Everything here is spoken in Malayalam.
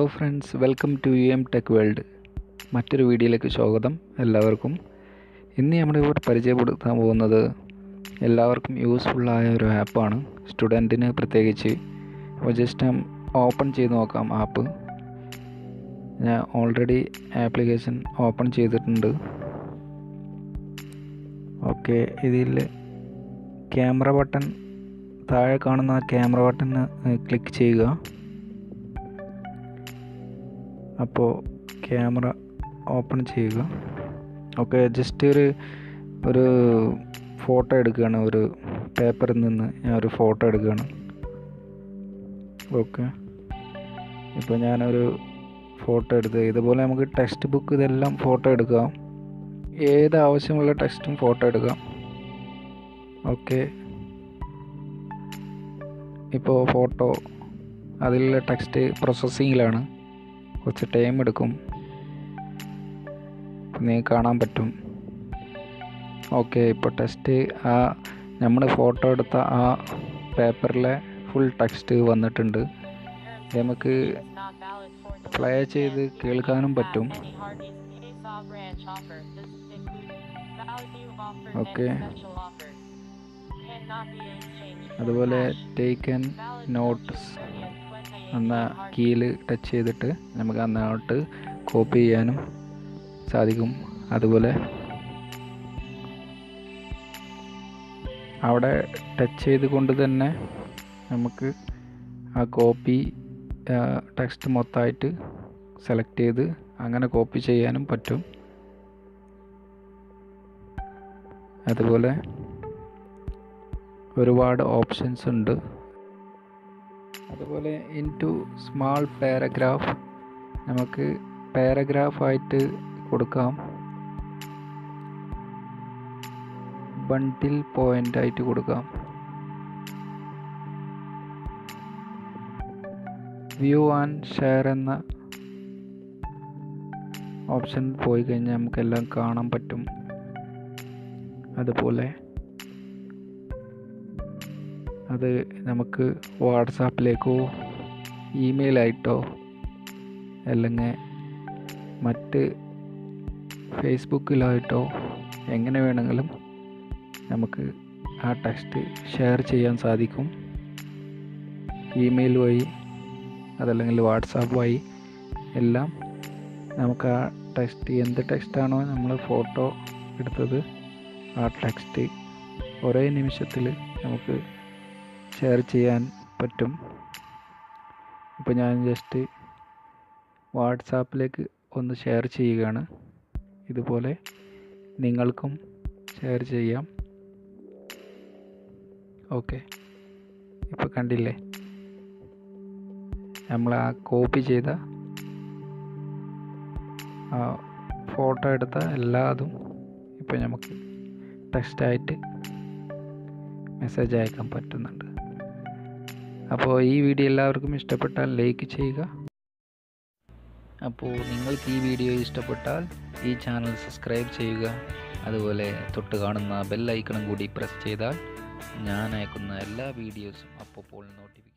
Hello friends, welcome to tech world. മറ്റൊരു വീഡിയോയിലേക്ക് സ്വാഗതം എല്ലാവർക്കും. ഇന്ന് നമ്മളിവിടെ പരിചയപ്പെടുത്താൻ പോകുന്നത് എല്ലാവർക്കും യൂസ്ഫുള്ളായ ഒരു ആപ്പാണ്, സ്റ്റുഡൻറ്റിന് പ്രത്യേകിച്ച്. അപ്പോൾ ജസ്റ്റ് ഓപ്പൺ ചെയ്ത് നോക്കാം ആപ്പ്. ഞാൻ ഓൾറെഡി ആപ്ലിക്കേഷൻ ഓപ്പൺ ചെയ്തിട്ടുണ്ട്. ഓക്കെ, ഇതിൽ ക്യാമറ ബട്ടൺ, താഴെ കാണുന്ന ക്യാമറ ബട്ടൺ ക്ലിക്ക് ചെയ്യുക. അപ്പോൾ ക്യാമറ ഓപ്പൺ ചെയ്യുക. ഓക്കെ, ജസ്റ്റ് ഒരു ഫോട്ടോ എടുക്കുകയാണ്. ഒരു പേപ്പറിൽ നിന്ന് ഞാൻ ഒരു ഫോട്ടോ എടുക്കുകയാണ്. ഓക്കെ, ഇപ്പോൾ ഞാനൊരു ഫോട്ടോ എടുത്ത്, ഇതുപോലെ നമുക്ക് ടെക്സ്റ്റ് ബുക്ക് ഇതെല്ലാം ഫോട്ടോ എടുക്കാം. ഏത് ആവശ്യമുള്ള ടെക്സ്റ്റും ഫോട്ടോ എടുക്കാം. ഓക്കെ, ഇപ്പോൾ ഫോട്ടോ അതിലുള്ള ടെക്സ്റ്റ് പ്രോസസ്സിങ്ങിലാണ്, കുറച്ച് ടൈം എടുക്കും, നിങ്ങൾക്ക് കാണാൻ പറ്റും. ഓക്കെ, ഇപ്പോൾ ടെക്സ്റ്റ് നമ്മൾ ഫോട്ടോ എടുത്ത ആ പേപ്പറിലെ ഫുൾ ടെക്സ്റ്റ് വന്നിട്ടുണ്ട്. നമുക്ക് പ്ലേ ചെയ്ത് കേൾക്കാനും പറ്റും. ഓക്കെ, അതുപോലെ ടേക്കൻ നോട്ട്സ് എന്ന കീയിൽ ടച്ച് ചെയ്തിട്ട് നമുക്ക് ആ നോട്ട് കോപ്പി ചെയ്യാനും സാധിക്കും. അതുപോലെ അവിടെ ടച്ച് ചെയ്തുകൊണ്ട് തന്നെ നമുക്ക് ആ കോപ്പി ടെക്സ്റ്റ് മൊത്തമായിട്ട് സെലക്ട് ചെയ്ത് അങ്ങനെ കോപ്പി ചെയ്യാനും പറ്റും. അതുപോലെ ഒരുപാട് ഓപ്ഷൻസ് ഉണ്ട്. അതുപോലെ ഇൻടു സ്മാൾ പാരഗ്രാഫ് നമുക്ക് പാരഗ്രാഫായിട്ട് കൊടുക്കാം, ബണ്ടിൽ പോയിന്റ് ആയിട്ട് കൊടുക്കാം. വ്യൂ ആൻഡ് ഷെയർ എന്ന ഓപ്ഷൻ പോയി കഴിഞ്ഞാൽ നമുക്കെല്ലാം കാണാൻ പറ്റും. അതുപോലെ അത് നമുക്ക് വാട്സാപ്പിലേക്കോ ഇമെയിലായിട്ടോ അല്ലെങ്കിൽ മറ്റ് ഫേസ്ബുക്കിലായിട്ടോ എങ്ങനെ വേണമെങ്കിലും നമുക്ക് ആ ടെക്സ്റ്റ് ഷെയർ ചെയ്യാൻ സാധിക്കും. ഇമെയിൽ വഴി അതല്ലെങ്കിൽ വാട്സാപ്പ് വഴി എല്ലാം നമുക്ക് ആ ടെക്സ്റ്റ്, എന്ത് ടെക്സ്റ്റാണോ നമ്മൾ ഫോട്ടോ എടുത്തത്, ആ ടെക്സ്റ്റ് ഒരേ നിമിഷത്തിൽ നമുക്ക് ഷെയർ ചെയ്യാൻ പറ്റും. ഇപ്പോൾ ഞാൻ ജസ്റ്റ് വാട്സാപ്പിലേക്ക് ഒന്ന് ഷെയർ ചെയ്യുകയാണ്. ഇതുപോലെ നിങ്ങൾക്കും ഷെയർ ചെയ്യാം. ഓക്കെ, ഇപ്പോൾ കണ്ടില്ലേ, നമ്മൾ ആ കോപ്പി ചെയ്ത ആ ഫോട്ടോ എടുത്ത എല്ലാതും ഇപ്പോൾ നമുക്ക് ടെക്സ്റ്റായിട്ട് മെസ്സേജ് അയക്കാൻ പറ്റുന്നുണ്ട്. അപ്പോൾ ഈ വീഡിയോ എല്ലാവർക്കും ഇഷ്ടപ്പെട്ടാൽ ലൈക്ക് ചെയ്യുക. അപ്പോൾ നിങ്ങൾക്ക് ഈ വീഡിയോ ഇഷ്ടപ്പെട്ടാൽ ഈ ചാനൽ സബ്സ്ക്രൈബ് ചെയ്യുക. അതുപോലെ തൊട്ട് കാണുന്ന ബെൽ ഐക്കണും കൂടി പ്രസ് ചെയ്താൽ ഞാൻ അയക്കുന്ന എല്ലാ വീഡിയോസും അപ്പോൾ നോട്ടിഫിക്കേഷൻ